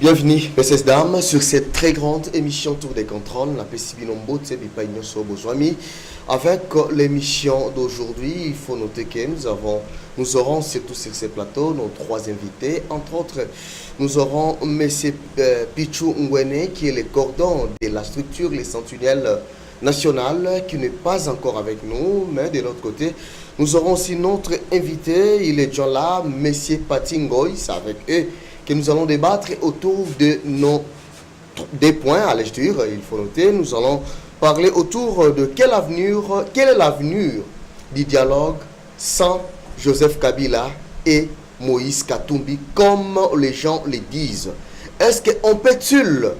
Bienvenue, messieurs dames, sur cette très grande émission Tour des contrôles, la PCB Nombo, avec l'émission d'aujourd'hui. Il faut noter que nous aurons surtout sur ces plateaux nos trois invités. Entre autres, nous aurons M. Pichou Ngwene, qui est le cordon de la structure Les Sentinelles Nationales, qui n'est pas encore avec nous, mais de l'autre côté, nous aurons aussi notre invité. Il est déjà là, M. Patingoy, c'est avec eux que nous allons débattre autour de des points, allais-je dire, il faut noter. Nous allons parler autour de quel est l'avenir du dialogue sans Joseph Kabila et Moïse Katumbi, comme les gens le disent. Est-ce qu'on peut-il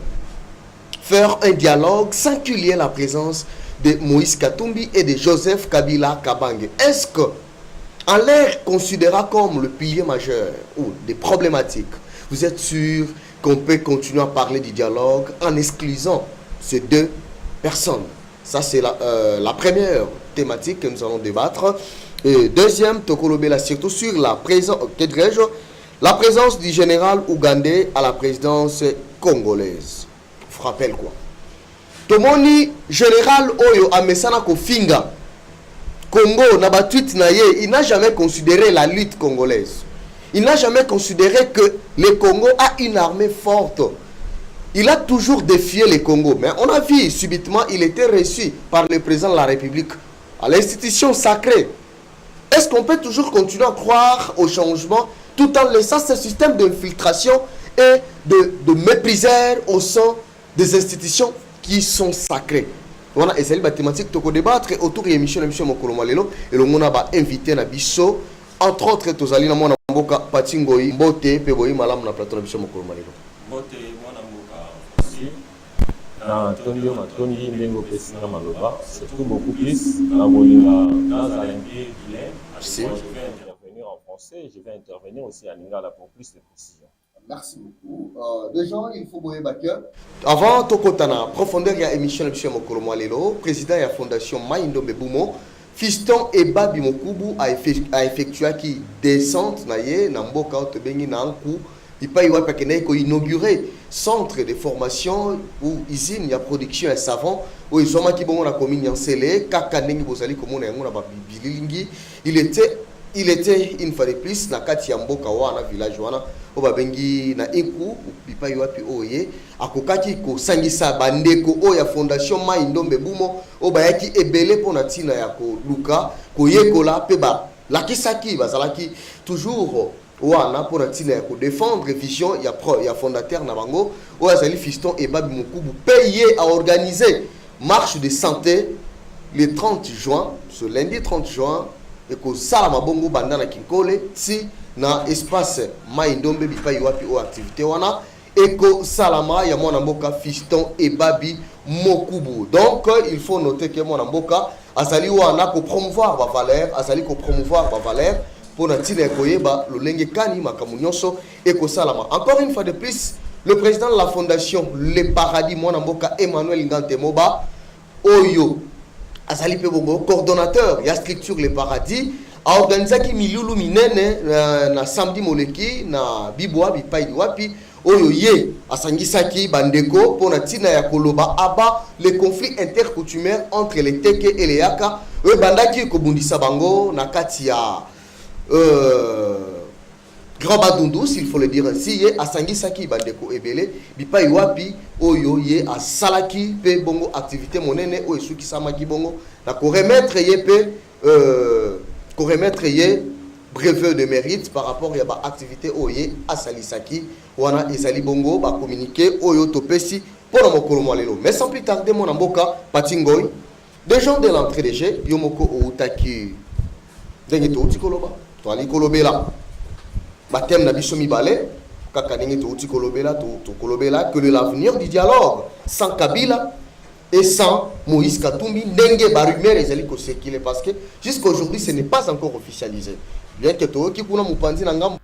faire un dialogue sans qu'il y ait la présence de Moïse Katumbi et de Joseph Kabila Kabange? Est-ce qu'en l'air considéré comme le pilier majeur ou des problématiques, vous êtes sûr qu'on peut continuer à parler du dialogue en exclusant ces deux personnes? Ça, c'est la première thématique que nous allons débattre. Et deuxième, Tokolobela, surtout sur la présence du général ougandais à la présidence congolaise. Je vous rappelle quoi? Tomoni, général Oyo Amesana Kofinga, Congo, Nabatut Naye, il n'a jamais considéré la lutte congolaise. Il n'a jamais considéré que le Congo a une armée forte. Il a toujours défié le Congo. Mais on a vu, subitement, il était reçu par le président de la République à l'institution sacrée. Est-ce qu'on peut toujours continuer à croire au changement tout en laissant ce système d'infiltration et de méprisère au sein des institutions qui sont sacrées? Voilà, et c'est la thématique que nous débattre autour de l'émission Mokolomalelo. Et le monde a invité Nabiso. Entre autres, tozali na mwana mboka Patingoy Mbote pe boyi malamu na plateau na biso mokolo malelo. Mbote mwana mboka aussi. Na Antonio Matondi Mengo Pesina Maloba, surtout beaucoup plus na bolinga dans Alembi Guilhem. Je vais intervenir en français, je vais intervenir aussi en lingala pour plus de précision. Merci beaucoup. Déjà, il faut boyer backer. Avant tokotana profondeur ya émission na biso mokolo malelo, président ya fondation Maindombe Bumo Fiston et Babi Mokubu a effectué qui descente naye na mboka otobengi na nku ipai wa pakene ko inaugurer centre de formation ou usine ya production ya savon ou izoma ki bongo na commune Yansele kaka ndenge bozali komona yango na babililingi. Il était une fois de plus na kati ya mboka wana village wana obabengi na inku ipai wapi oye akokaki ko sangisa bandeko oya fondation Maindombe Bumo obayaki ebele pona tina ya ko luka ko yekola pe ba lakisaki bazalaki toujours wana pona tina ya ko défendre vision ya fondateur na bango oyazali Fiston et Babi Mokubu payé à organiser marche de santé le 30 juin, ce lundi 30 juin et que salama bongo bandana kinkole si na espace Maindombe bipai wapi o activité wana et que salama ya mwana mboka Fiston et Babi Mokubu. Donc il faut noter que mwana mboka azali wana ko promouvoir ba valeur, azali ko promouvoir ba valeur pour na tile koyeba lolenge kani makamunyoso et que salama. Encore une fois de plus, le président de la fondation Le Paradis mwana mboka Emmanuel Ngante Moba Oyo azali pe bongo coordonnateur ya structure Le Paradis a organisé qui milulu minene na samedi moleki na bibwa bipai wapi oyo ye asangisaki bandeko pona tina ya koloba aba les conflits intercoutumiers entre les Teke et les Yaka e bandaki ko bundisa bango na kati ya Grand Badundu, s'il faut le dire ainsi, ye asangisaki bandeko ebele bipai wapi oyo ye asalaki pe bongo activité monene oyo suki samaki bongo na ko remettre ye pe ko remettre ye brevet de mérite par rapport à ba activité oye asalisaki wana ezali bongo ba communiquer oyo topesi pour na mokolo malelo. Mais sans plus tarder mon mboka Patingoy des gens de l'entrée de jeu yomoko outaki dengi to utikoloba to ali kolobela batem na biso mibale kaka dengi to utikolobela to kolobela que l'avenir du dialogue sans Kabila et sans Moïse Katumbi ndenge ba rumeur ezali ko circuler parce que jusqu'aujourd'hui ce n'est pas encore officialisé. Bien que to ki kuna mupanzi na ngambo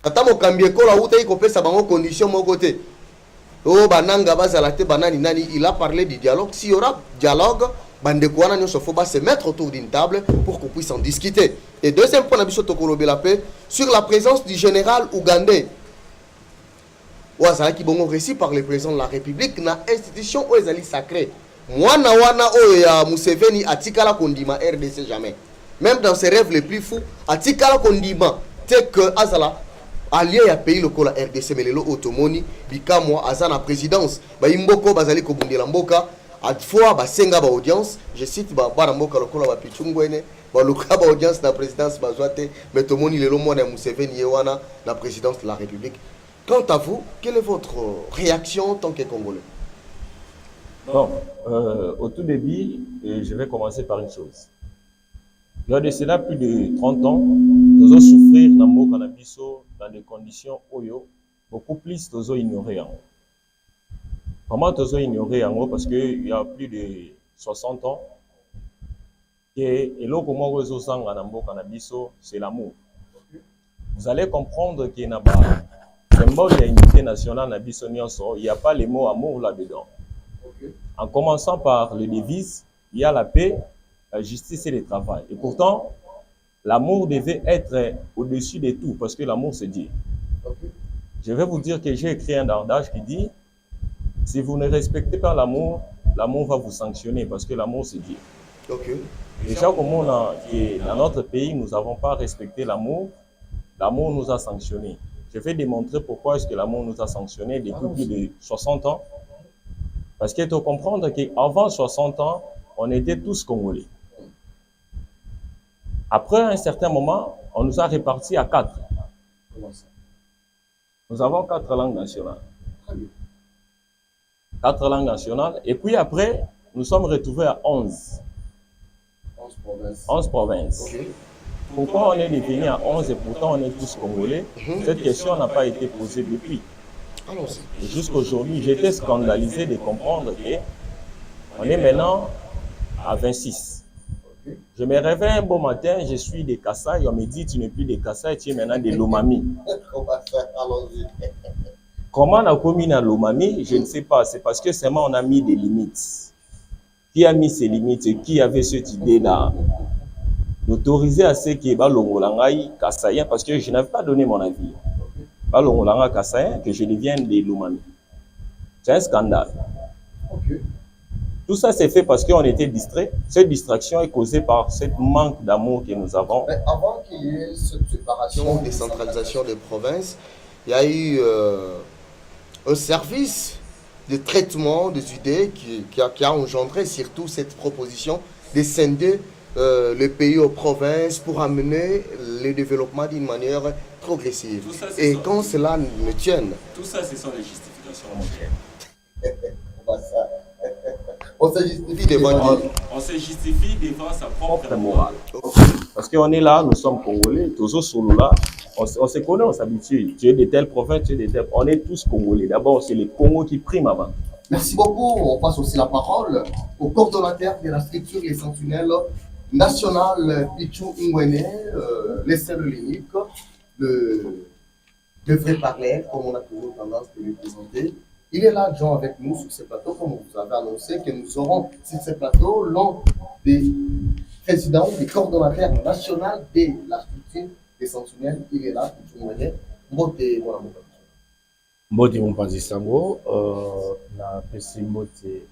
ata mokambi ekola uta iko pesa bango condition mo côté oh bananga bazala te banani nani. Il a parlé du dialogue. S'il y aura dialogue bandeko wana nyoso faut se mettre autour d'une table pour qu'on puisse en discuter. Et deuxième point na biso tokolobe la paix sur la présence du général ougandais Ouazalaki bongo réussi par le président de la République na institution Ouazali sacrée. Mwana wana oya Museveni atikala kondima RDC jamais. Même dans ses rêves les plus fous, atikala kondima tel que Azala allié ya pays lokola RDC melelo otomoni bikamwa azana présidence ba imboko bazali ko bundela mboka à fois ba senga ba audience, je cite ba bana mboka lokola ba pichungwene ba luka ba audience na présidence bazwate mais tomoni lelo mwana Museveni yewana la présidence de la République. Quant à vous, quelle est votre réaction en tant que Congolais? Bon, au tout début, je vais commencer par une chose. Il y a de cela plus de 30 ans, nous avons souffert dans des conditions oyo, beaucoup plus nous avons ignoré. Comment nous avons ignoré en gros? Parce qu'il y a plus de 60 ans, et c'est l'amour. Vous allez comprendre qu'il y a symbole de l'unité nationale, il n'y a pas le mot amour là-dedans. En commençant par le devise, il y a la paix, la justice et le travail. Et pourtant, l'amour devait être au-dessus de tout, parce que l'amour c'est Dieu. Je vais vous dire que j'ai écrit un adage qui dit, si vous ne respectez pas l'amour, l'amour va vous sanctionner, parce que l'amour c'est Dieu. Déjà, comme on a, dans notre pays, nous n'avons pas respecté l'amour, l'amour nous a sanctionnés. Je vais démontrer pourquoi est-ce que l'amour nous a sanctionnés depuis plus de 60 ans. Parce qu'il faut comprendre qu'avant 60 ans, on était tous Congolais. Après un certain moment, on nous a répartis à 4. Nous avons 4 langues nationales. 4 langues nationales. Et puis après, nous sommes retrouvés à 11. 11 provinces. Okay. Pourquoi on est devenu à 11 et pourtant on est tous Congolais? Cette question n'a pas été posée depuis. Jusqu'à aujourd'hui, j'étais scandalisé de comprendre qu'on est maintenant à 26. Je me réveille un beau matin, je suis de Kassai, on me dit tu n'es plus de Kassai, tu es maintenant de Lomami. Comment on a commis à Lomami? Je ne sais pas, c'est parce que seulement on a mis des limites. Qui a mis ces limites? Qui avait cette idée-là d'autoriser à ceux qui est Balongolangaï, Kassaïen, parce que je n'avais pas donné mon avis. Balongolanga Kassaïen, que je devienne des Lomami. C'est un scandale. Tout ça s'est fait parce qu'on était distraits. Cette distraction est causée par ce manque d'amour que nous avons. Mais avant qu'il y ait cette séparation, décentralisation des provinces, il y a eu un service de traitement des idées qui a engendré surtout cette proposition de scinder le pays aux provinces pour amener le développement d'une manière progressive. Et quand cela ne tienne... Tout ça, ce sont les justifications, mon cher. On se justifie devant Dieu. On se justifie devant sa propre morale. Parce qu'on est là, nous sommes Congolais, toujours solo là. On se connaît, on s'habitue. Tu es de telle province, tu es de telle... On est tous Congolais. D'abord, c'est le Congo qui prime avant. Merci beaucoup. On passe aussi la parole au coordonnateur de la structure Les Sentinelles nationales, Pichou Ngwene, les seuls l'unique, le vrai parler, comme on a toujours tendance de le présenter. Il est là, Jean, avec nous sur ce plateau, comme vous avez annoncé, que nous aurons sur ce plateau l'un des présidents, des coordonnateurs nationaux de la structure des Sentinelles. Il est là, Pichou Ngwene. Mbote, mon amour. Mbote Mopanzi Sango, na pesi mbote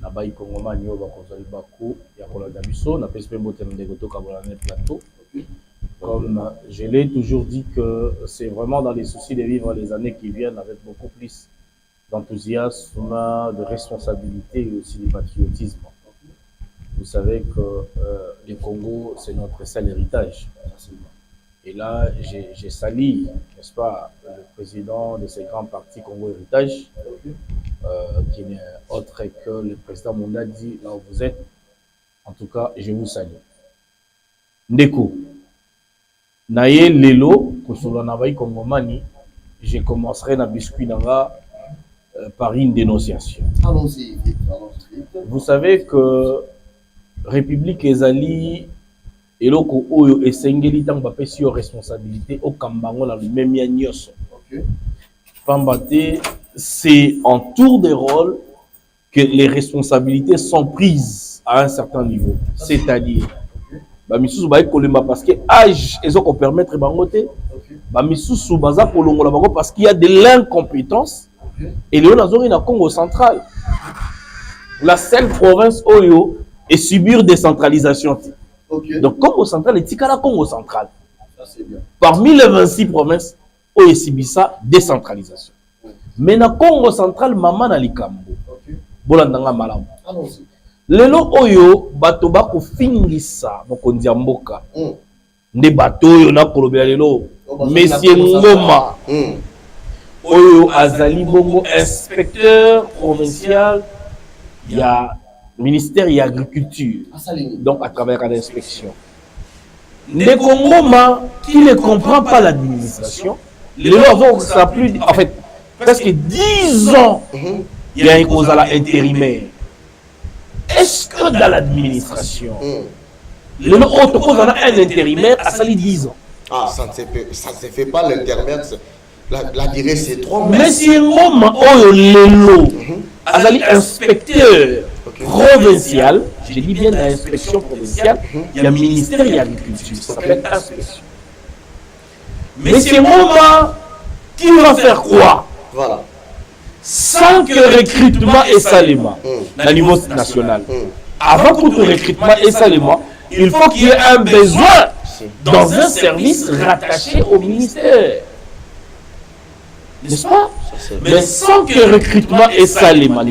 na bayi Kongomani oyo bakozali baku ya kolanda biso, na pesi mbote na ndeko tokabola na plateau. Comme je l'ai toujours dit que c'est vraiment dans les soucis de vivre les années qui viennent avec beaucoup plus d'enthousiasme, de responsabilité et aussi de patriotisme. Vous savez que le Congo, c'est notre seul héritage. Et là, j'ai sali, n'est-ce pas, le président de ce grand parti Congo Héritage, qui n'est autre que le président Mondadi, là où vous êtes. En tout cas, je vous salue. Ndeko, naye lelo, kosolo na bayi Kongomani, je commencerai na biscuit nanga par une dénonciation. Allons-y. Vous savez que République ezali eloko oyo esengeli tango bapesi yo responsabilité au kambango na même ya nyonso. Pambate, c'est en tour de rôle que les responsabilités sont prises à un certain niveau. C'est-à-dire, ba misusu ba kolema parce que âge ils ont permettre bangote ba misusu baza kolongola bango parce qu'il y a de l'incompétence et léon azori na Congo central la seule province oyo et subir décentralisation. Donc Congo central et tikala Congo central. Ça c'est bien. Parmi les 26 provinces oyo subisa décentralisation. Mais na Congo central mama na likambo. Bolandanga malamu. Allons-y. Lelo oyo bato bako fingisa mokonzi ya mboka. Nde bato oyo na kolobela lelo Monsieur Ngoma. Oyo azali bongo inspecteur provincial il y a ministère de l'agriculture. Donc à travers l'inspection. Ndeko Ngoma qui ne comprend pas l'administration, les lois ça plus en fait presque 10 ans il y a une cause à l'intérimaire. Est-ce que dans l'administration, le autre cause a un intérimaire à sali 10 ans? Ah, ça ne se fait pas l'intérimaire. La durée c'est 3 mois. Mais si Ngoma oyo lelo azali inspecteur provincial, je dis bien l'inspection provinciale, il y a ministère de l'agriculture, ça s'appelle inspection. Mais si Ngoma qui va faire quoi? Voilà. Sans que recrutement et salement au niveau national. Avant que tout recrutement et salement, il faut qu'il y ait un besoin dans un service rattaché au ministère. N'est-ce pas? Mais sans que recrutement et salement,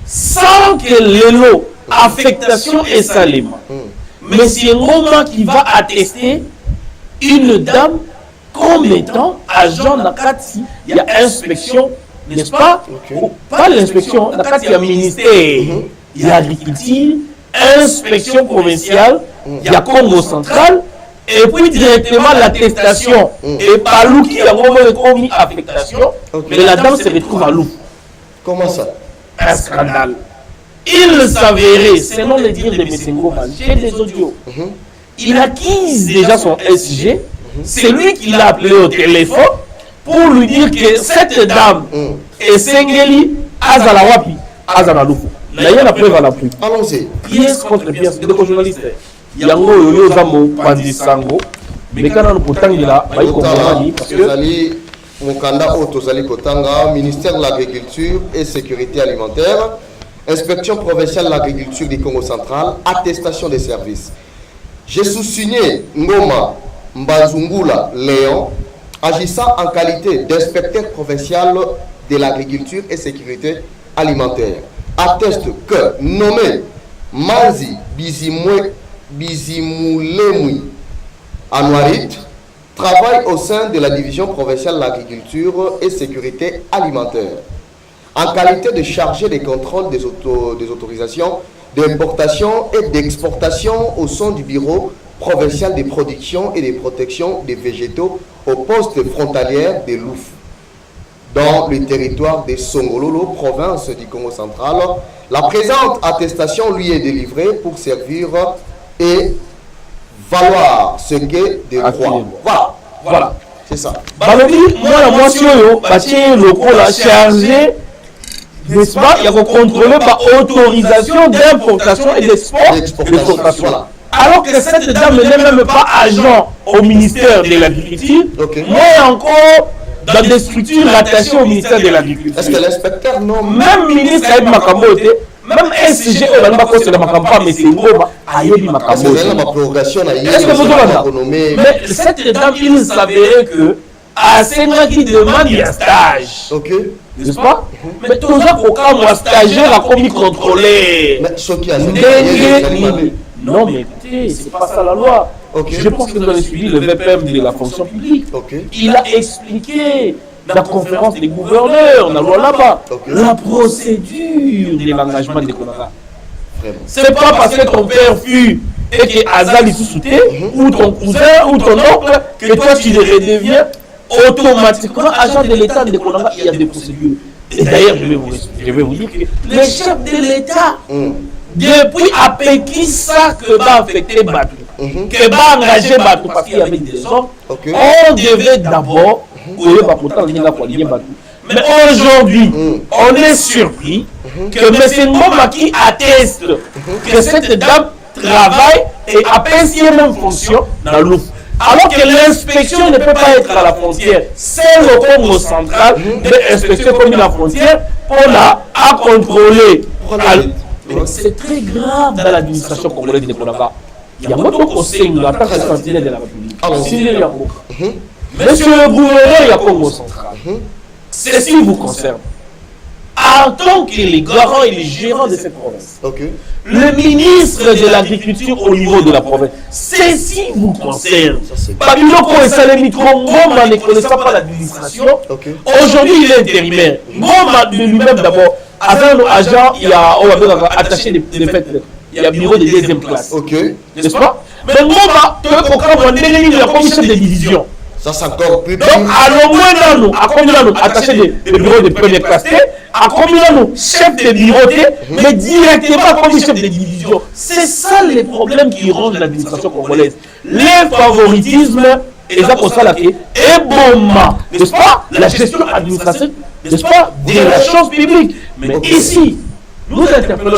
sans que l'élo, affectation et salement, mais c'est Ngoma qui va attester une dame comme étant agent Nakati, il y a inspection, n'est-ce pas? Pas l'inspection, Nakati, il y a ministère, il y a agriculture, inspection provinciale, il y a Congo central, et puis directement l'attestation. Et par Lou qui a commis affectation, mais la dame se retrouve à Lou. Comment ça? Un scandale. Il s'avérait, selon les dires de M. Ngoma, j'ai des audios. Il acquise déjà son SG. C'est lui qui l'a appelé au téléphone pour lui dire que cette dame est Sengeli Azalawapi Azanaloufou. Là, il y a la preuve à la pluie. Allons-y. Pièce contre pièce. De quoi journaliste? Yango Yoyo Zamo Pandisango. Mais quand on peut tanguer là, il faut parce que. Mokanda Otozali Kotanga, ministère de l'Agriculture et Sécurité Alimentaire, inspection provinciale de l'agriculture du Congo central, attestation des services. J'ai sous-signé Ngoma Mbazungula Léon, agissant en qualité d'inspecteur provincial de l'agriculture et sécurité alimentaire, atteste que nommé Manzi Bizimoulemui Anouarit travaille au sein de la division provinciale de l'agriculture et sécurité alimentaire, en qualité de chargé des contrôles des autorisations d'importation et d'exportation au sein du bureau provincial des productions et des protections des végétaux au poste frontalière de Louf, dans le territoire de Songololo, province du Congo central. La présente attestation lui est délivrée pour servir et valoir ce qu'est des droits. Voilà. C'est ça. Balobi, moi, le pôle a chargé, n'est-ce pas, il y a contrôler par autorisation d'importation et d'exportation. Voilà. Alors que cette dame n'est même pas agent au ministère de l'Agriculture, mais encore dans des structures rattachées au ministère de l'Agriculture. Est-ce que l'inspecteur non? Même ministre Aïb Makambote, même SG, on va pas de Makamba, mais c'est gros, Aïb Makambote. Est-ce que vous avez mais cette dame, il s'avérait que à Sénat qui demande un stage. N'est-ce pas? Mais tout ça pour quand moi stagiaire a commis contrôler. Non, mais écoutez, c'est pas ça la loi. Je pense que vous avez suivi le VPM de la fonction publique. Il a expliqué la conférence des gouverneurs, on a loi là-bas, la procédure de l'engagement des Konara. C'est pas parce que ton père fut et que Azali sous-souté, ou ton cousin, ou ton oncle, que toi tu redeviens automatiquement agent de l'État de Konara. Il y a des procédures. Et d'ailleurs, je vais vous dire que les chefs de l'État, depuis après ça que va affecter Batou, que va engager Batou, parce qu'il y avait des hommes, on devait d'abord, mais aujourd'hui, on est surpris que M. Ngoma qui atteste que cette dame travail et à même fonction dans l'ouf. Alors que l'inspection ne peut pas être à la frontière. C'est le Congo central de l'inspection comme la frontière pour à contrôler. C'est très grave dans l'administration congolaise de Konaka. Il y a beaucoup de conseils en tant que sentinelle de la République. Monsieur le gouverneur, il y a Congo central. Ceci vous concerne. En tant que les garants et les gérants de cette province, le ministre de l'Agriculture au niveau de la province, ceci vous concerne. Babiloko et Salemi Ngoma ne connaissant pas l'administration. Aujourd'hui, il est intérimaire. Ngoma de lui-même d'abord, avant agent, il y a attaché des fêtes. Il y a bureau de deuxième classe. N'est-ce pas? Mais Ngoma, tu peux comprendre, il y a comme chef de division. Ça, c'est encore plus. Donc, à l'au moins, à combien nous attaché des bureaux de première classe, à combien nous chef de bureau, mais directement comme chef de division. C'est ça les problèmes qui rongent l'administration congolaise. Les favoritismes, et ça pour ça là, et bon, n'est-ce pas? La gestion administrative, n'est-ce pas? De la chose publique. Mais ici, nous interpellons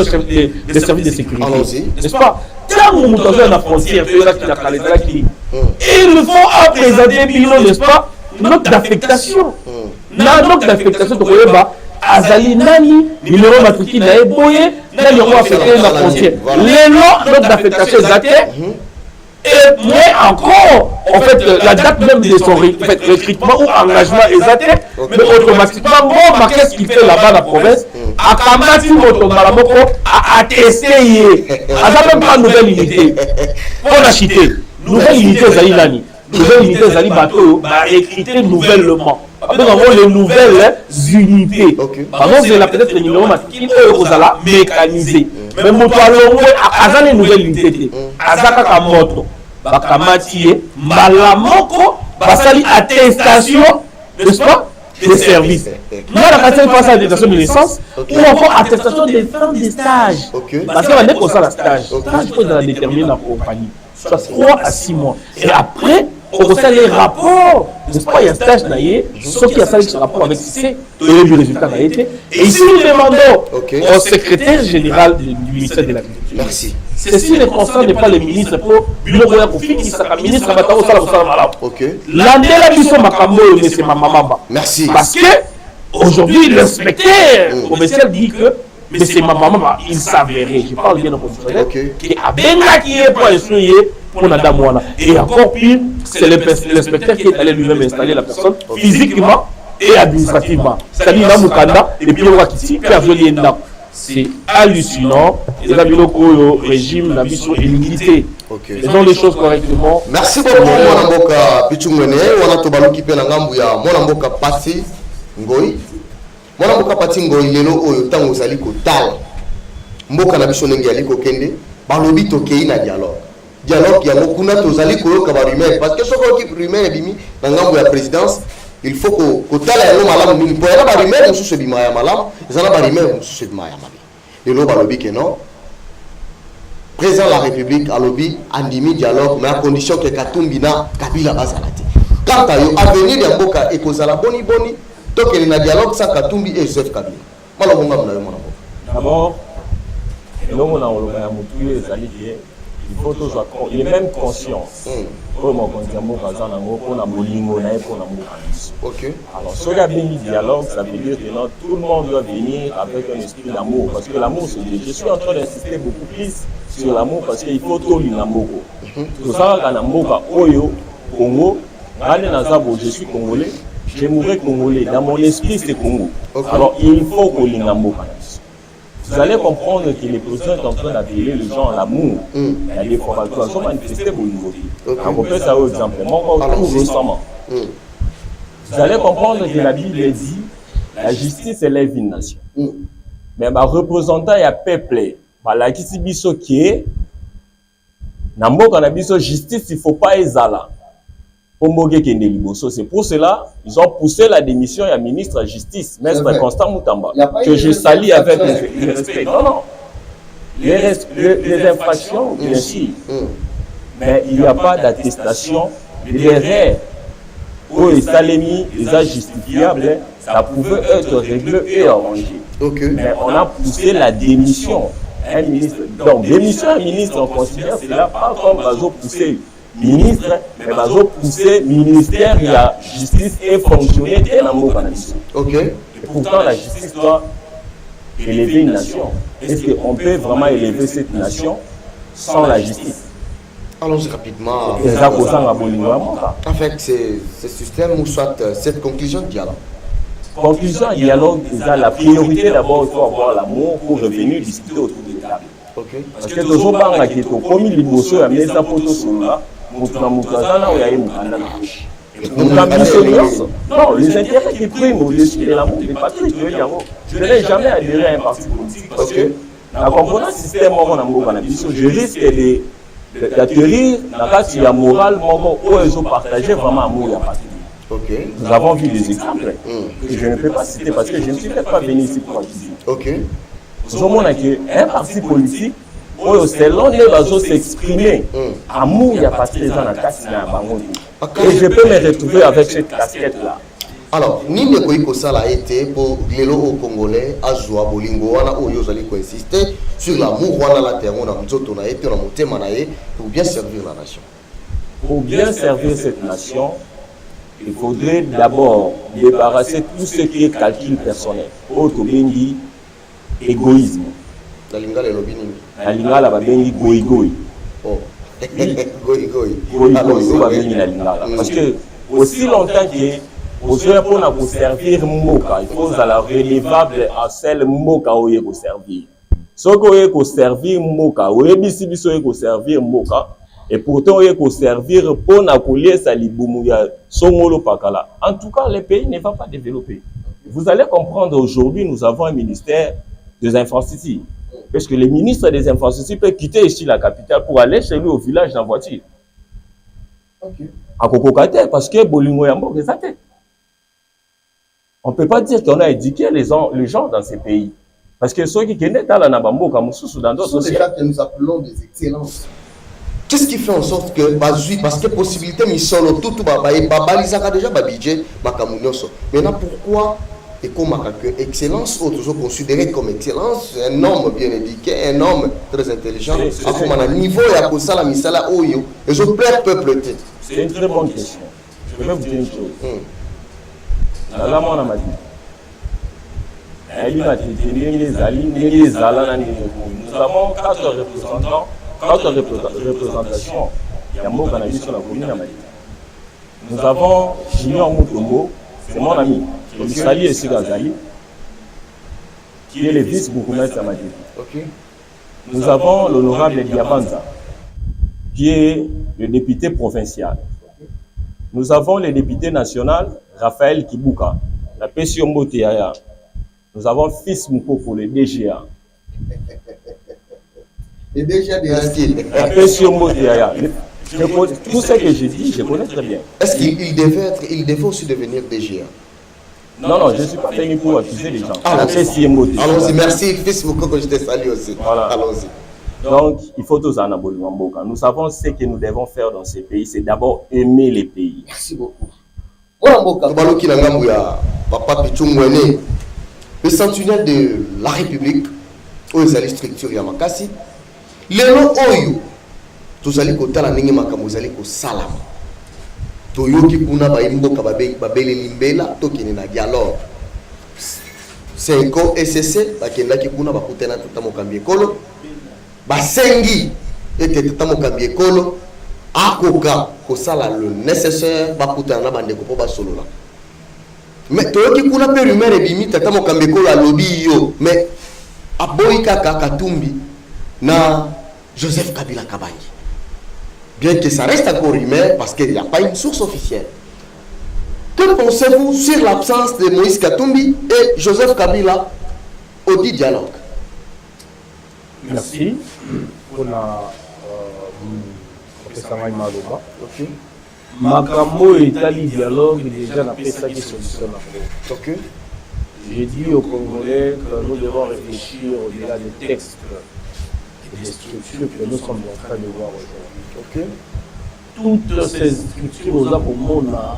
les services de sécurité. N'est-ce pas? Quand nous sommes à la frontière, il faut présenter un bilan, n'est-ce pas? Note d'affectation. La note d'affectation, tu connais pas? Azali Nani, numéro matricule, Nae Boye, Nani on affecté la frontière. Les noms, note d'affectation exacte. Et mais encore, en fait, la date même de son recrutement ou engagement exact, mais automatiquement, bon, qu'est-ce qu'il fait là-bas dans la province? À Kamati, Motomalamoko, a attesté, à ça même pas nouvelle unité. Pour acheter, nouvelle unité Zali Nani, nouvelle unité Zali Bateau, va recruter nouvellement. Nous avons les nouvelles unités. Par exemple, c'est peut-être le numéro matricule mécanisé. Mais Motoalongo, à les nouvelles unités. Azaka Kamoto, Bakamati, Malamoko, Basali attestation, n'est-ce pas? Des services. Nous avons passé attestation de naissance ou encore attestation des fins de stage. Parce qu'on est pour ça la stage. Stage peut déterminer la compagnie. Soit 3 à 6 mois. Et après, on reçoit les rapports. N'est-ce pas? Il y a un stage naïe. Sauf qu'il y a ça ce rapport avec CC. Le résultat n'a été. Et ici, nous demandons au secrétaire général du ministère de l'Agriculture. Merci. Ceci ne concerne pas le ministre pour Biloko pour finir sa ministre à Batao Salam. L'année la mission Makambo, c'est ma maman. Merci. Parce que aujourd'hui, l'inspecteur commercial dit que mais c'est ma maman, il s'avérait, je parle bien au conditionnel, qui a bien qui est pour instruire pour la dame. Et encore pire, c'est l'inspecteur qui est allé lui-même installer la personne physiquement et administrativement. C'est-à-dire dans Mukanda, et puis on va quitter, puis avion là. C'est hallucinant. Et là, le régime, la mission est limitée. Faisons les choses correctement. Merci beaucoup, mon amboka Pichumwene. On a tobalu qui peut n'angambuya. Mon amboka Pati Ngoi. Mon amboka Pati Ngoi, lelo oyo tango zali kotala. Mboka na biso nenge ali kokende. Balobi tokei na dialogue. Dialogue ya mokuna tozali koyoka ba rumeur parce que soko ki rumeur bimi na ngambu ya présidence. Il faut que tala ya no malamu mingi. Po ya ba rumeur mususu bima ya malamu. Ezana ba rumeur mususu bima ya mabi. Lelo balobi ke non. Président de la République a lobby andimi dialogue mais à condition que Katumbina Kabila bazalati. Quant à l'avenir de Mboka et Kozala boni donc il y a dialogue sans Katumbi et Joseph Kabila. D'abord, il faut toujours il est même conscient. Alors, ce qui a bien dialogue, ça veut dire que tout le monde doit venir avec un esprit d'amour. Parce que l'amour, c'est Dieu. Je suis en train d'insister beaucoup plus sur l'amour parce qu'il faut tout l'amour. Tout ça, Oyo, Congo, je suis congolais, je mourrai congolais. Dans mon esprit, c'est Congo. Alors, il faut qu'on ait l'amour. Vous allez comprendre que les présidents sont en train d'appeler les gens à l'amour. Il y a des provocations manifestées pour une voter. On peut ça au exemple. Moi, récemment. Vous allez comprendre que la Bible dit la justice élève une nation. Mais ma représentant et peuple, la kisibiso qui est, Nambo Kanabiso justice, il ne faut pas ezala. C'est pour cela ils ont poussé la démission du ministre de la Justice, Maître Constant Moutamba, que je salue avec le respect. Non. Les infractions, bien sûr. Mais il n'y a pas d'attestation. L'erreur où les salémis, les injustifiables, ça pouvait être réglé et arrangé. Mais on a poussé la démission un ministre. Donc, démission un ministre, on considère cela pas comme Bazo pousser ministre, mais Bazo pousser ministère, il y a justice et fonctionner et l'amour à la mission. Ok. Et pourtant, la justice doit élever une nation. Est-ce qu'on peut vraiment élever cette nation sans la justice? Allons-y rapidement. En fait, c'est ce système ou soit cette conclusion de dialogue. Conclusion du dialogue, la priorité d'abord, il faut avoir l'amour pour revenir discuter autour de la table. Okay. Parce que toujours banga qui est au premier liboso ya mesa poto sola, mutuna mutazana ou ya mukanda na couche. Non, les intérêts qui priment au-dessus de l'amour des patriotes, je n'ai jamais adhéré à un parti politique parce que la composante système je risque d'atterrir dans la morale où ils ont partagé vraiment l'amour et la patrie. Okay. Nous avons vu des exemples que je ne peux pas citer parce que je ne suis peut-être pas venu ici pour accuser. Okay. Nous avons un parti politique où selon les bases s'exprimer, amour et la patrie dans la casse. Et je peux me retrouver avec cette casquette-là. Alors, Nini Koiko Sala a été pour les locaux congolais, Azoua Bolingo, Wana Oyozali qui insister sur l'amour, Wana la terre, on a Mzoto na été, on a monté Manaé pour bien servir la nation. Pour bien servir cette nation, il faudrait d'abord débarrasser tout ce qui est calcul personnel. Auto bengi égoïsme. La lingala et l'obini. La lingala va bengi goï-goï. Oh. Goï-goï. Goï-goï va bengi la lingala. Parce que aussi longtemps que vous avez pour servir Moka, il faut la relevable à celle Moka où il faut servir. Ce qu'il faut servir Moka, où il faut servir Moka. Et pourtant, il faut servir pour n'accoler sa liboumouya, Songolo Pakala. En tout cas, le pays ne va pas développer. Vous allez comprendre, aujourd'hui, nous avons un ministère des infrastructures. Parce que le ministre des infrastructures peut quitter ici la capitale pour aller chez lui au village en voiture. Okay. À Kokokate, parce que Bolingo Yambo est sa tête. On ne peut pas dire qu'on a éduqué les gens dans ces pays. Parce que ceux qui connaissent dans la Nabambo, comme dans d'autres sociétés, que nous appelons des excellences. Qu'est-ce qui fait en sorte que, parce que possibilité, mais solo tout, Balisaka déjà, budget, Makamunyoso. Maintenant, pourquoi, et comme excellence, autres considéré comme excellence, un homme bien éduqué, un homme très intelligent, à comme un niveau, et à cause de la misala, oyo, et je plaire peuple. C'est une très bonne question. Je vais vous dire une chose. Là, moi, on m'a dit. Nous avons 4 représentants. 4 représentations, il y a un canal sur la commune à Mali. Nous avons Junior Moutombo, c'est mon ami, qui Sali et Sigazali, qui est le vice-bourgmestre à Mali. Okay. Nous avons l'honorable Diabanza, qui est le député provincial. Nous avons le député national, Raphaël Kibuka, la Pessiombo Théaya. Nous avons Fils Moukoko, le DGA. Et déjà des skills. Tout ce que j'ai dit, je connais très bien. Est-ce qu'il devait aussi devenir DGA? Non, je ne suis pas venu pour accuser les gens. Allons-y, merci. Fils Moukoko, je t'ai salué aussi. Voilà. Allons-y. Donc, il faut tous en abolir. Nous savons ce que nous devons faire dans ces pays, c'est d'abord aimer les pays. Merci beaucoup. Papa Pichungwene, le sentinelle de la République, aux structures Yamakasi. Lelo oyo tozali kotala ndenge makambo zali ko salama toyoki kuna baimboka babele limbela tokene na dialogue Senko SSC bakendaki kuna bakutana tata mokambi ekolo basengi ete tata mokambi ekolo akoka kosala le nécessaire bakutana na bandeko po basolola mais toyoki kuna pe rumeur ebimi tata mokambi ekolo alobi yo mais aboyi kaka Katumbi na Joseph Kabila Kabangi. Bien que ça reste encore rumeur parce qu'il n'y a pas une source officielle. Que pensez-vous sur l'absence de Moïse Katumbi et Joseph Kabila au dit dialogue? Merci pour la professeur Maloba. Ok. Makambo et Tali dialogue déjà n'a pas ça qui solution. Ok. J'ai dit aux Congolais que nous devons réfléchir au-delà des textes et des structures que nous sommes en train de voir aujourd'hui. Ok. Toutes ces structures aux Apomona,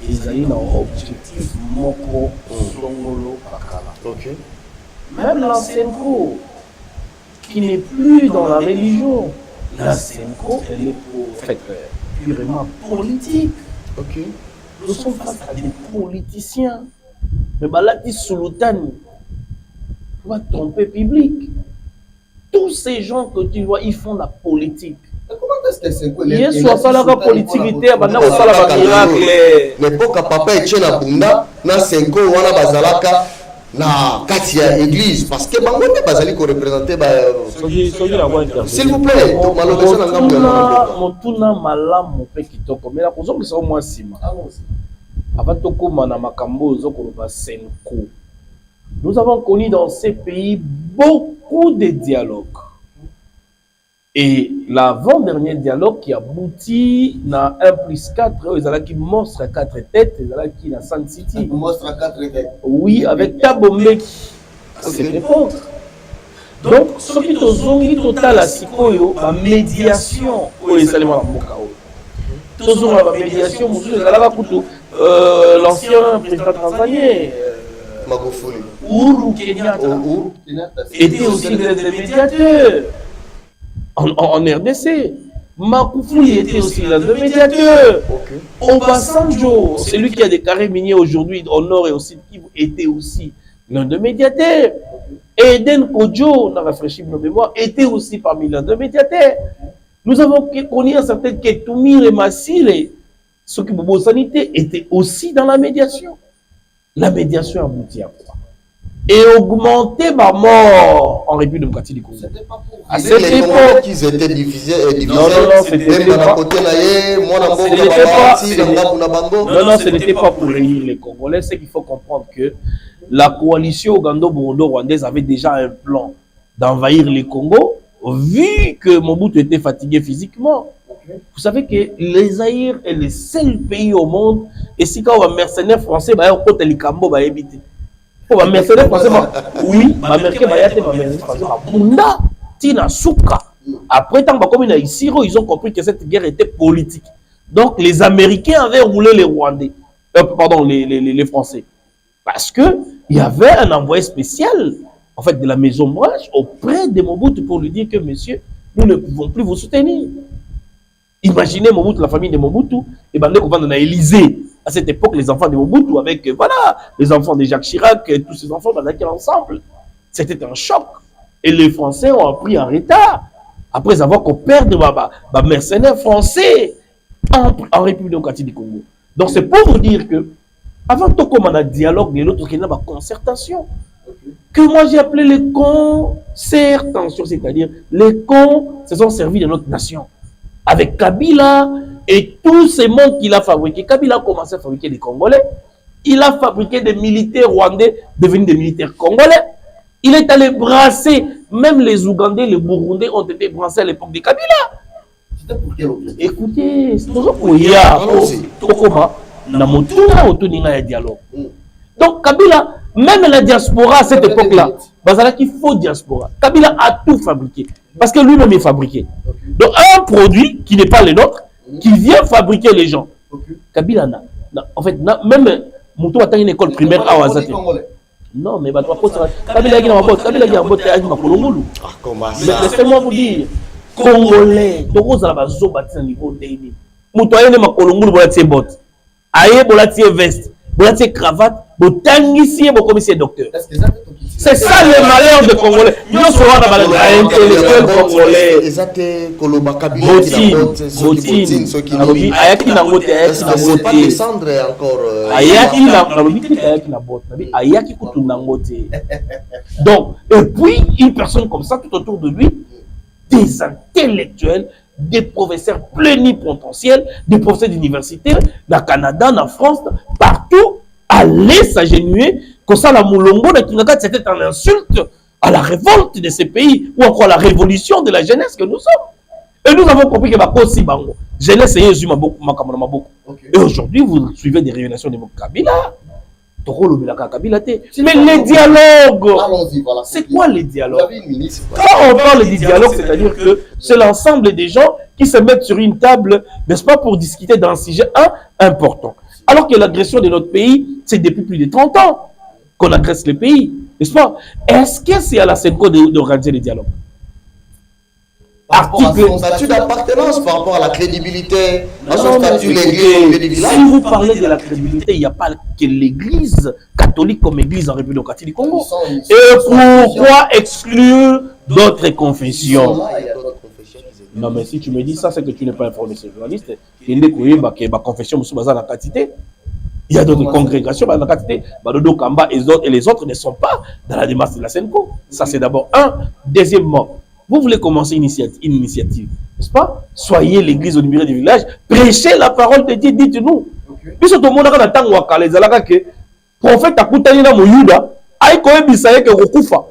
ils ont un objectif moko songolo pakala. Ok. Même l'ancien cours, qui n'est plus dans la religion. La Senko, elle est purement politique. Ok. Nous sommes face à des politiciens. Mais Balati Sultan va tromper public. Tous ces gens que tu vois, ils font la politique. Mais comment est-ce que c'est quoi? Il y a soit pas la politique, il y a la miracle. L'époque à papa et tchèna bunda, na senko wana bazalaka na katia église parce que bango ne bazali ko représenter ba. S'il vous plaît, malobesa na ngambo ya motuna malamu pe kitoko. Mais la kozo que ça au moins sima. Avant de commencer à makambo zokoloba senko. Nous avons connu dans ces pays beaucoup de dialogues. Et l'avant-dernier dialogue qui aboutit à 1+4, ils allaient qui monstre à 4 têtes, ils allaient qui na Sun City. Monstre à 4 têtes. Oui, avec Tabombeki. À cette époque. Donc, ce qui est total à Sikoyo, la médiation, ils allaient voir la toujours la médiation, l'ancien président tanzanien. Magufuli. Uhuru Kenyatta était aussi le médiateur en RDC. Magufuli était aussi l'un des médiateurs. Obasanjo, celui qui a des carrés miniers aujourd'hui au nord et au sud Kivu, était aussi l'un des médiateurs. Eden Kodjo, on a rafraîchi nos mémoires, était aussi parmi l'un des médiateurs. Nous avons connu un certain Ketumire Masile, ce qui Bobo Sanité était aussi dans la médiation. La médiation aboutit à quoi? Et augmenter ma mort en République démocratique du Congo. À cette époque, qu'ils étaient divisés. Non, ce n'était pas pour réunir les Congolais. C'est qu'il faut comprendre que la coalition Ougando-Burundo-Rwandaise avait déjà un plan d'envahir les Congo, vu que Mobutu était fatigué physiquement. Vous savez que les Zaïre est le seul pays au monde, et si quand un mercenaire français, il y a un Likambo, il y a évité. Pour un mercenaire français, oui, un mercenaire français, Bunda, Tina Souka. Après, tant comme ils ont compris que cette guerre était politique. Donc, les Américains avaient roulé les Rwandais, pardon, les Français. Parce qu'il y avait un envoyé spécial, en fait, de la Maison Blanche, auprès de Mobutu pour lui dire que, monsieur, nous ne pouvons plus vous soutenir. Imaginez Mobutu, la famille de Mobutu, et ben, on va dans l'Élysée. À cette époque, les enfants de Mobutu, avec, voilà, les enfants de Jacques Chirac, tous ces enfants, on étaient ensemble. C'était un choc. Et les Français ont appris en retard, après avoir qu'on perd de mercenaires français en République démocratique du Congo. Donc, c'est pour vous dire que, avant tout comme on a dialogue, l'autre qui a une concertation, que moi j'ai appelé les concertations, c'est-à-dire les cons se sont servis de notre nation. Avec Kabila et tous ces mondes qu'il a fabriqués. Kabila a commencé à fabriquer des Congolais. Il a fabriqué des militaires rwandais devenus des militaires congolais. Il est allé brasser, même les Ougandais, les Burundais ont été brassés à l'époque de Kabila. C'était pour quel objectif? Écoutez, c'est toujours pour dialogue. Donc Kabila, même la diaspora à cette époque-là, il faut diaspora. Kabila a tout fabriqué. Parce que lui-même est fabriqué. Donc un produit qui n'est pas le nôtre, qui vient fabriquer les gens. Kabila, en fait, même Moutou a une école primaire à Ouazate. Non, mais Kabila laissez-moi vous dire, Congolais, Togo a un niveau d'ennemi. Moutou a une makolongulu pour la bot. Aïe, pour la veste, pour la cravate, pour tangissier, pour commissaire docteur. C'est ça le malheur de Congolais. Nous sommes dans les intellectuels congolais. Donc, et puis, une personne comme ça, tout autour de lui, des intellectuels, des professeurs plénipotentiels, des professeurs d'université, dans le Canada, en France, partout, allaient s'agenouiller. Comme ça, la Moulongo de Kingakat, c'était un insulte à la révolte de ces pays, ou encore à la révolution de la jeunesse que nous sommes. Et nous avons compris que Bakosi Bango, jeunesse et Jésus beaucoup. Et aujourd'hui, vous suivez des révélations de Kabila. Mais les dialogues, c'est quoi les dialogues? Quand on parle des dialogues, c'est-à-dire que c'est l'ensemble des gens qui se mettent sur une table, n'est-ce pas, pour discuter d'un sujet important. Alors que l'agression de notre pays, c'est depuis plus de 30 ans qu'on agresse le pays, n'est-ce pas? Est-ce que c'est à la Senko d'organiser les dialogues? Par rapport à son statut d'appartenance, par rapport à la crédibilité, à son statut écoutez, l'église du village. si vous parlez de la crédibilité, il n'y a pas que l'église catholique comme église en République démocratique du Congo. Et pourquoi exclure d'autres confessions? Non, mais si tu me dis ça, c'est que tu n'es pas informé, c'est journaliste. Il y a ma confession, la quantité. Il y a d'autres congrégations, la quantité. Badodo Kamba et les autres ne sont pas dans la démarche de la Senko. Ça, c'est d'abord un. Deuxièmement, vous voulez commencer une initiative, n'est-ce pas? Soyez l'église au numéro du village, prêchez la parole de Dieu, dites-nous. Puisque tout le monde a un temps où le prophète a coupé dans mon Yuda, aïe koé bisaye que rokufa.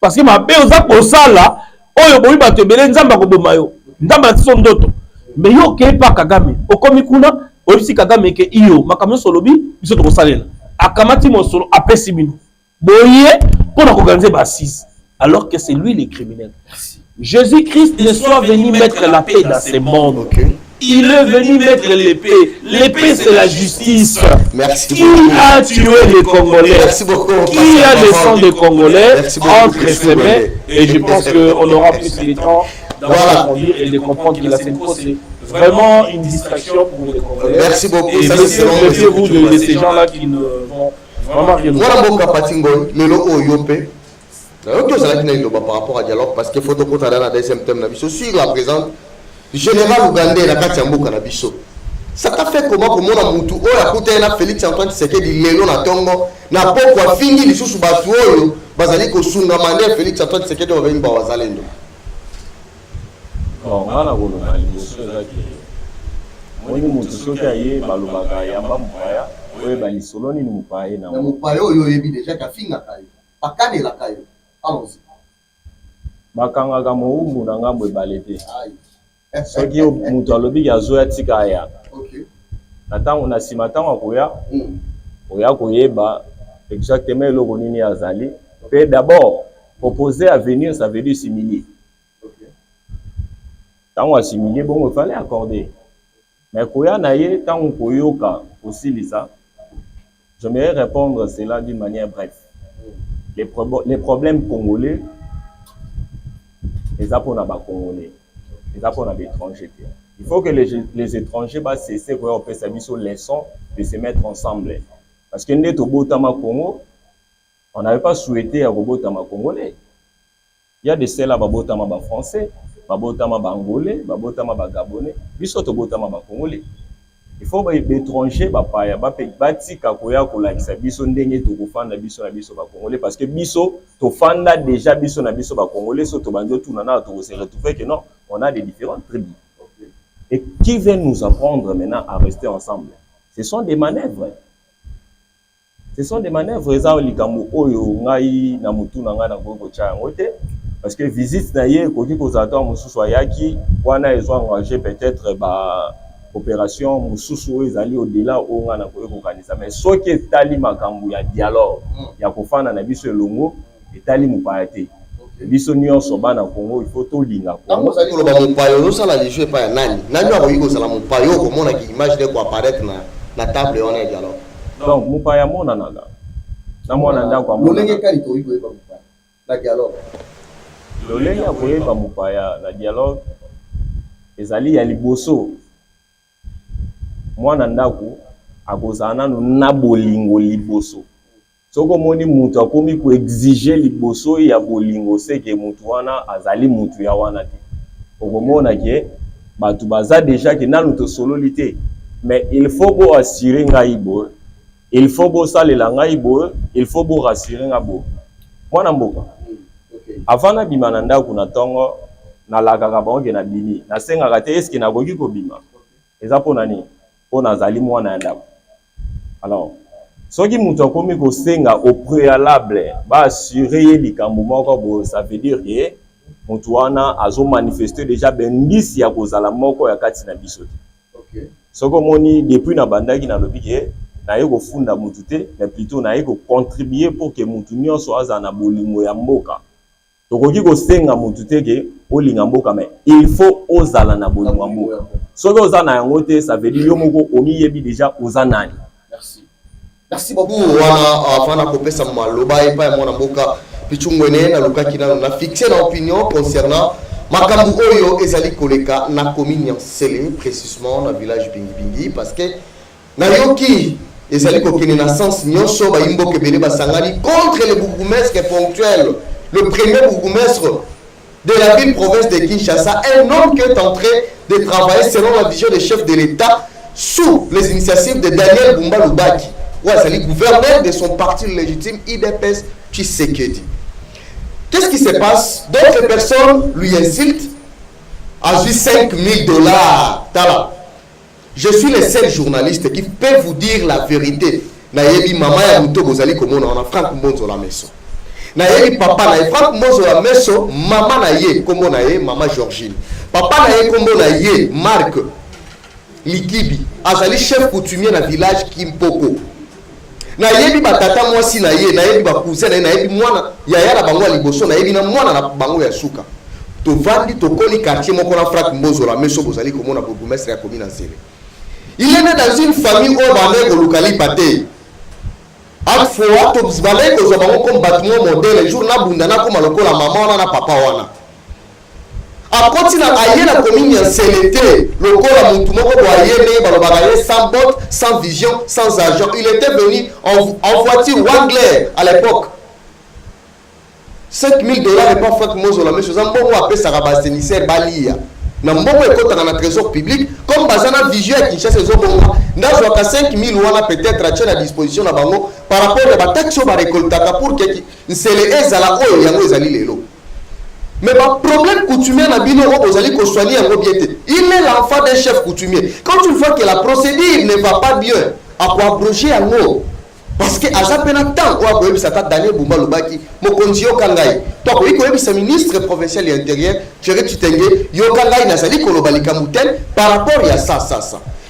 Parce que ma béoza kosala, oyo boyi ba tebele nzamba ko bomayo. Ndamba tiso ndoto. Mais yo ke pa Kagame, okomi kuna, oyisi Kagame ke iyo, makamyo solobi, biso to kosalela. Akamati mo solo apesi bino. Boye pour organiser ba assise. Alors que c'est lui le criminel. Jésus-Christ ne soit venu mettre la paix dans ce monde. Il est venu mettre l'épée. L'épée, c'est la justice. Merci Qui a tué les Congolais? Merci beaucoup. Qui a le sang des Congolais entre ses mains? Et je pense qu'on aura plus de temps d'approfondir et de comprendre que la Senko, c'est vraiment une distraction pour les Congolais. Merci beaucoup. Et méfiez-vous de ces gens-là qui ne vont vraiment rien nous faire. Par rapport à dialogue, parce qu'il faut que tu aies un deuxième thème. Je suis la présente général ougandais na kati mboka na biso. Ça t'a fait comment que mon amutu oya kutena Félix Antoine Tshisekedi lelo na tongo na poko fingi lisusu batu oyo bazali ko sunga mande Félix Antoine Tshisekedi o benga wazalendo. Bon, ngana ko lo mali so zaki. Moni mutu soki aye balobaka yamba mupaya oyo bali soloni ni mupaya na mupaya oyo yebi déjà ka finga kayo. Pakane la kayo. Allons-y. Bakangaka moumbu na ngambo ebalete. Soki mutu alobi ya zoya tika ya. OK. Na tango na sima tango akoya. Oya koyeba exactement eloko nini azali. Pe d'abord proposer à venir, ça veut dire s'humilier. OK. Tango assimiler bon il fallait accorder. Mais koya na ye tango koyoka aussi lisa. J'aimerais répondre à cela d'une manière brève. Les problèmes congolais, les Japonais congolais, les Japonais étrangers. Il faut que les étrangers cessent de faire sa mission leçon de se mettre ensemble. Parce que nous, au Botama Congo, on n'avait pas souhaité à Botama congolais. Il y a des celles à Botama français, Botama angolais, Botama gabonais, puis au Botama congolais. Il faut que les étrangers batika koya kolakisa biso ndenge to kofanda biso na biso ba congolais parce que biso to fanda déjà biso na biso ba congolais so to banjo tout nana to se retrouver que non on a des différentes tribus. Et qui vient nous apprendre maintenant à rester ensemble? Ce sont des manœuvres. Ce sont des manœuvres eza likambo oyo ngai na mutu na nga na gogo cha ngote parce que visite na ye ko ki ko zato mususu ayaki wana ezo engager peut-être ba opération mususu ezali au-delà on a kokanisa mais soki tali makambu ya dialogue ya kofana na biso elongo etali mupayate biso nyonso bana Congo il faut to linga Congo ça ko ba mupayo no sala les jeux pa ya nani ako ko sala mupayo ko mona ki image de ko apparaître na table on a dialogue donc mupaya mona naga na mona ndako amona lolenge kali to iko ba mupaya na dialogue lolenge ko ba mupaya na dialogue ezali ya liboso mwana ndako akozana na bolingo liboso soko moni mutu akomi ko exiger liboso ya bolingo seke mutu wana azali mutu ya wana te okomona ke batu baza déjà ke nanu to sololité mais il faut bo assurer ngai bo il faut bo salela ngai bo il faut bo rassurer nga bo mwana mboka avant na bima na ndako na tongo na lakaka bango na bimi na senga te eske na koki ko bima eza pona nini on a zali mwana ndako. Alors, soki mutu akomi ko senga au préalable ba assurer likambo moko ça veut dire que mutu wana azo manifester déjà bendisi ya kozala moko ya kati na biso. OK. Soko moni depuis na bandaki na lobi ke na ye ko funda mutu te mais plutôt na ye ko contribuer pour que mutu nyonso aza na bolingo ya mboka. Tokoki ko senga mutu te ke olinga mboka mais il faut ozala na bolingo ya mboka. Soki ozana yango te ça veut dire yo moko omiyebi déjà ozanani. Merci. Merci beaucoup wana afana kopesa maloba epa ya mwana mboka Pichungwene na lukaki na fixer na opinion concernant makambu oyo ezali koleka na commune Sele précisément na village Bingi Bingi parce que nayoki ezali kokene na sens nyonso ba imbo kebele basangani contre le bourgmestre ponctuel, le premier bourgmestre de la ville province de Kinshasa, un homme qui est en train de travailler selon la vision des chefs de l'État sous les initiatives de Daniel Bumba Lubaki, ou le gouverneur de son parti légitime IDPS Tshisekedi. Qu'est-ce qui se passe? D'autres personnes lui insultent à juste $5,000. Je suis le seul journaliste qui peut vous dire la vérité. Nayebi mama ya muto bozali komona on a Franck Mbonzo la meso. Nayebi papa na Franck Mbonzo la meso, mama na ye kombo na ye mama Georgine. Papa na ye kombo na ye Marc Likibi, azali chef coutumier na village Kimpoko. Nayebi batata mwasi na ye, nayebi ba cousin na ye, nayebi mwana yaya na bango liboso, nayebi na mwana na bango ya suka. To vandi to koni quartier moko na Franck Mbonzo la meso bozali komona bourgmestre ya commune Sele. Il est né dans une famille où on a locali pâté. À fois, tout ce balai que nous avons comme bâtiment modèle, le jour n'a bundana comme le la maman na papa wana. À continuer à aller la commune c'est l'été, le col à mon tour pour aller sans botte, sans vision, sans argent. Il était venu en voiture Wangler à l'époque. $5,000 n'est pas fait que moi la même chose. Un bon appel ça va se balia. Na mbongo ekota na trésor public comme bazana vision à Kinshasa ezobonga ndazwaka 5,000 wana peut-être à la disposition na bango par rapport à ba taxe ba récoltaka pour que nsele ezala oyo yango ezali lelo. Mais ba problème coutumier na bino ozali ko soigner yango bien te. Il est l'enfant d'un chef coutumier. Quand tu vois que la procédure ne va pas bien, à quoi abroger yango? Parce que à ça peine temps ou à ça Daniel Bumba Lubaki mokonzi yokangai toi ko iko sa ministre provincial de l'intérieur Chéri Chitenge yokangai na sali kolobalika mutel par rapport à ça.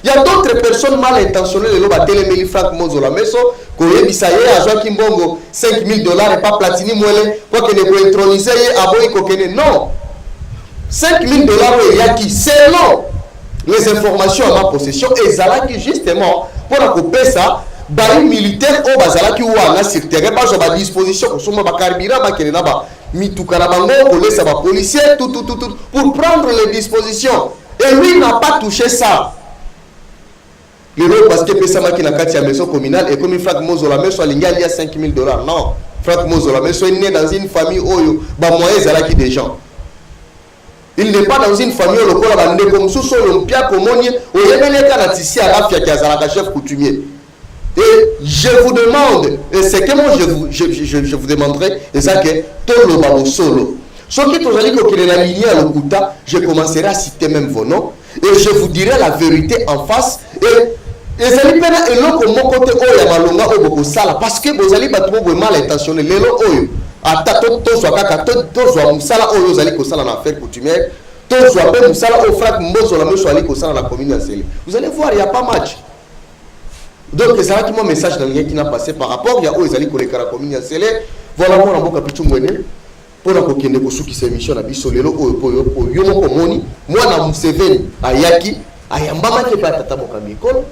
Il y a d'autres personnes mal intentionnées le ba telemeli Franck Mbonzo la meso ko yebisa ye azwa kimbongo $5,000 et pas platini mwele quoi que ne ko introniser ye aboyi ko kene non $5,000 yaki selon les informations à ma possession et zalaki justement pour accompagner ça bari militaire au bazalaki wana sur terrain pas à disposition ko soma ba carburant ba kelena ba mituka na bango ko laisser ba policier tout pour prendre les dispositions et lui n'a pas touché ça le parce que pesa maki na kati ya maison communale et comme Franck Mbonzo la meso alinga lia $5,000 non Franck Mbonzo la meso est né dans une famille oyo ba moyens zalaki des gens. Il n'est pas dans une famille où le kola ba ndeko mususu oyo mpia komonie oyebeleka na tisi à rafia ki azalaka chef coutumier. Et je vous demande, et c'est que moi je vous demanderai, et ça que tout le babo solo. Ce qui est que qu'il est aligné à l'Okuta, je commencerai à citer même vos noms, et je vous dirai la vérité en face. Et ça lui permet de l'autre mon côté, oh, il y a malonga, oh, beaucoup sala, parce que vous allez battre mal intentionné, les lots, oh, à ta to soit kaka, to soit musala, oh, vous allez ko sala en affaire coutumière, to soit ben musala, oh, Franck Mbonzo la monsieur allez ko sala dans la commune de Sele. Vous allez voir, il n'y a pas match. Donc c'est là qui mon message dans le lien qui n'a passé par rapport il y a aux alliés collègues à la commune à Sele. Voilà mon amour capitou mwene pour la kokende ko suki cette émission na biso lelo pour yo moko moni moi na Museveni ayaki ayambama ke pa tata mokambi kolo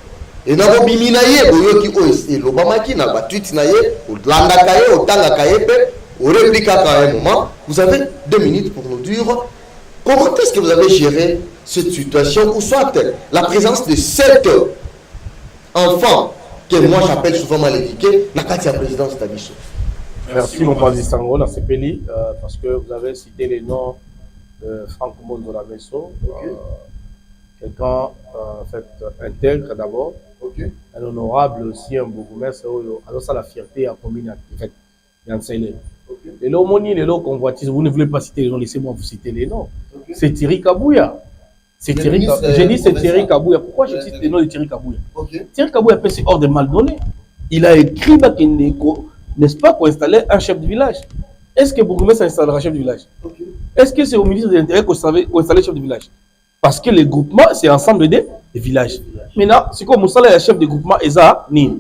et na bo bimina ye boyoki o elobama ki na ba tweet na ye olanda kaye otanga kaye pe o réplique à un moment. Vous avez 2 minutes pour nous dire comment est-ce que vous avez géré cette situation ou soit la présence de 7 enfants que moi j'appelle souvent mal éduqués, la carte de la présidence d'Abisso. Merci mon président Sango, dans ce pays, parce que vous avez cité les noms de Franck Mbonzo la meso, quelqu'un en fait intègre d'abord, un honorable aussi, un bourgmestre, alors ça la fierté à commune en fait, Yansele. Les lots moni, les lots convoitistes, vous ne voulez pas citer les noms, laissez-moi vous citer les noms. C'est Thierry Kabouya. C'est Thierry, j'ai dit c'est Thierry Kabouya. Pourquoi je cite le nom de Thierry Kabouya? Thierry Kabouya c'est hors de mal donné. Il a écrit Bakendeko, n'est-ce pas, pour installer un chef de village. Est-ce que Bourgmestre installera un chef de village? Est-ce que c'est au ministre de l'Intérieur qu'on installe le chef de village? Parce que les groupements, c'est ensemble des villages. Maintenant, c'est comme Moussala est le chef de groupement Eza Ni.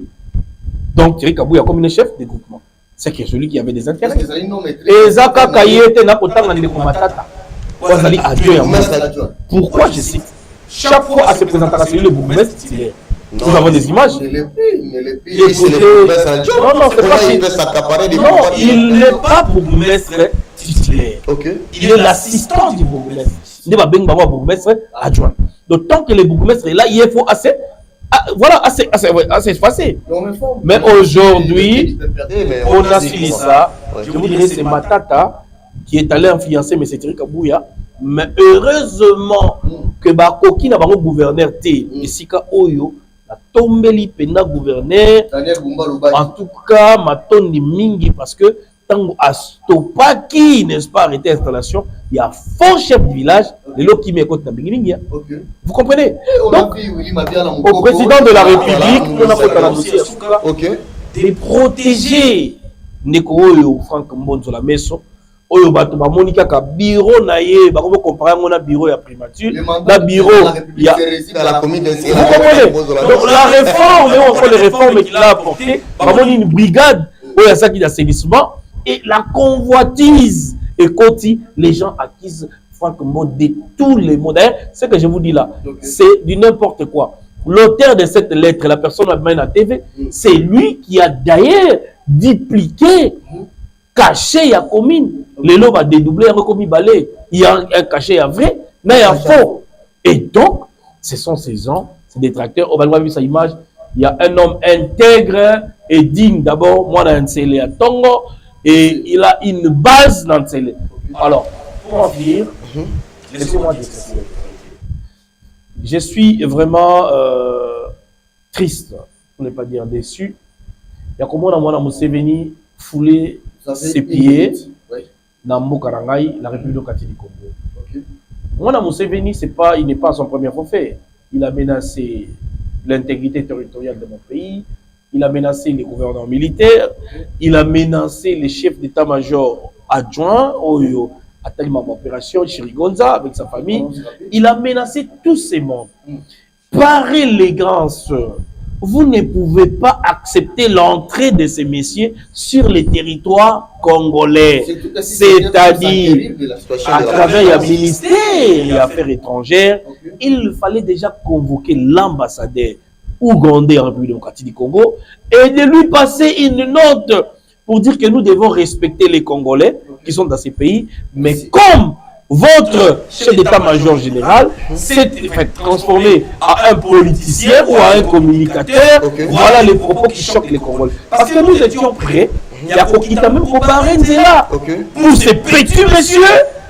Donc Thierry Kabouya comme un chef de groupement. C'est que celui qui avait des intérêts. Eza Kakayete n'a pas tant de combattants. Pourquoi je cite? Chaque fois à se présenter à celui le bourgmestre titulaire. Nous avons des images. Non, c'est pas. Non, il n'est pas bourgmestre titulaire. Ok. Il est l'assistant du bourgmestre. Il n'est pas bien bourgmestre adjoint. D'autant que le bourgmestre est là, il faut assez. Voilà, assez espacé. Mais aujourd'hui, on a suivi ça. Je vous dirais, c'est Matata qui est allé influencer M. Thierry Kabouya. Mais heureusement que Bakoki n'a pas un gouverneur T. Et Sika Oyo, la tombeli pena gouverneur. En tout cas, ma tonne mingi parce que tant à Stopaki, n'est-ce pas, arrêté l'installation, il y a fort chef du village, les lots qui m'écoutent dans Bingilingi. Vous comprenez? Donc, au président de la République, on a fait un dossier de protéger Neko Oyo, Franck Mbonzo la Messo. Oyo bato ba monika ka bureau na ye ba ko comparer mon bureau ya primature la bureau ya la commune de la réforme et encore les réformes qu'il a apporté ba moni une brigade oyo ça qui d'assainissement et la convoitise et Koti les gens acquisent franchement de tous les mots. D'ailleurs, ce que je vous dis là, c'est du n'importe quoi. L'auteur de cette lettre, la personne à la TV, c'est lui qui a d'ailleurs dupliqué, caché la commune. Les lots va dédoubler, il y a un cachet à vrai, mais il y a faux. Et donc, ce sont ces gens, ces détracteurs. On va voir sa image. Il y a un homme intègre et digne d'abord, moi dans Nsele à Tongo, et il a une base dans Nsele. Alors, pour en finir, laissez-moi dire ceci. Je suis vraiment triste, pour ne pas dire déçu. Il y a comment on a Museveni foulé ses pieds dans Mokarangai, la République démocratique du Congo. Moi, Museveni, il n'est pas son premier forfait. Il a menacé l'intégrité territoriale de mon pays. Il a menacé les gouverneurs militaires. Il a menacé les chefs d'état-major adjoints. Oyo a tellement d'opérations, Chirigonza avec sa famille. Il a menacé tous ces membres. Parez les grands sœurs. Vous ne pouvez pas accepter l'entrée de ces messieurs sur les territoires congolais. C'est-à-dire, à travers le ministère des Affaires étrangères, il fallait déjà convoquer l'ambassadeur ougandais en République démocratique du Congo et de lui passer une note pour dire que nous devons respecter les Congolais qui sont dans ces pays. Mais comme votre chef d'état-major général s'est transformé à un politicien ou à un communicateur, voilà les propos qui choquent les Congolais. Parce que nous étions prêts, il y a Kokita même comparé Nzela pour ces petits messieurs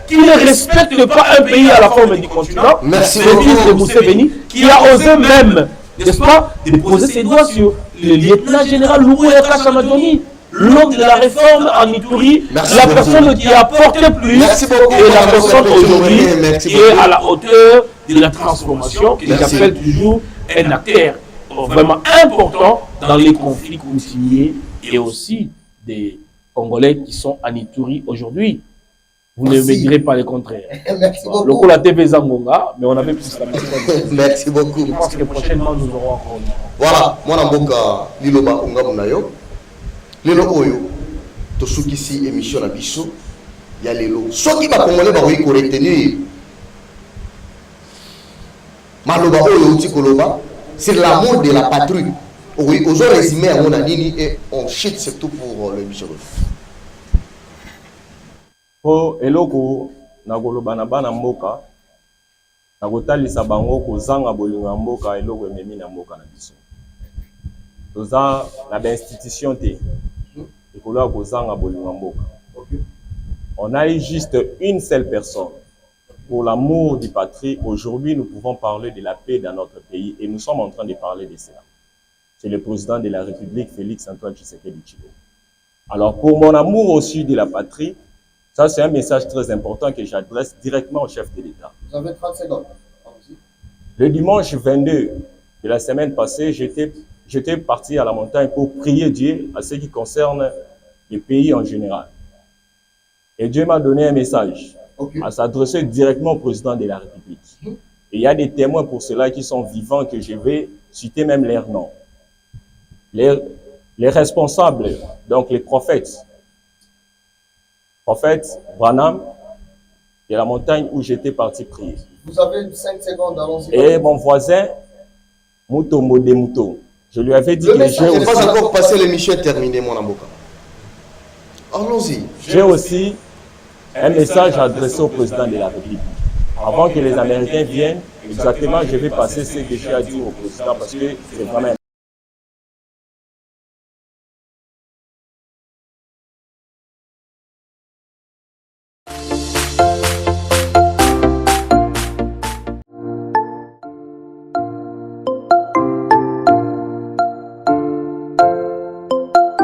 qui ne respectent pas un pays à la forme du continent. Merci le fils de Museveni qui a osé même, n'est-ce pas, de poser ses doigts sur le lieutenant général Lumbuya Kashamadoni. L'homme de la réforme en Ituri, la personne qui a porté plus, et la personne aujourd'hui qui est à la hauteur de la transformation, que j'appelle toujours un acteur vraiment important dans les conflits coutumiers et aussi des Congolais qui sont en Ituri aujourd'hui. Vous ne me direz pas le contraire. Le coup la TV Zangonga, mais on avait plus la méthode. Merci beaucoup. Je pense que prochainement nous aurons encore. Voilà, moi Namboka Liloba Ungamunayo. Lelo oyo tosukisi émission na biso ya lelo soki ba congolais ba wi ko retenir maloba oyo uti koloba c'est l'amour de la patrie. Oui, aux autres résumé à mon anini et on shit surtout pour l'émission. Po eloko na koloba na bana mboka na kotalisa bango kozanga bolinga mboka eloko ememi na mboka na biso. Toza na ba institution te. On a eu juste une seule personne. Pour l'amour du patrie, aujourd'hui, nous pouvons parler de la paix dans notre pays et nous sommes en train de parler de cela. C'est le président de la République, Félix-Antoine Tshisekedi Tshilombo. Alors, pour mon amour aussi de la patrie, ça c'est un message très important que j'adresse directement au chef de l'État. Vous avez 30 secondes. Le dimanche 22 de la semaine passée, j'étais parti à la montagne pour prier Dieu à ce qui concerne le pays en général. Et Dieu m'a donné un message à s'adresser directement au président de la République. Et il y a des témoins pour cela qui sont vivants que je vais citer même leurs noms. Les responsables, donc les prophètes. Prophète Branham de la montagne où j'étais parti prier. Vous avez 5 secondes, allons-y. Et mon voisin, Mouto Modemouto. Je lui avais dit que j'ai aussi... pas encore passé l'émission terminée, mon amboka. Allons-y. J'ai aussi un message adressé au président de la République. Avant que les Américains viennent, exactement, je vais passer ce que j'ai à dire au président parce que c'est vraiment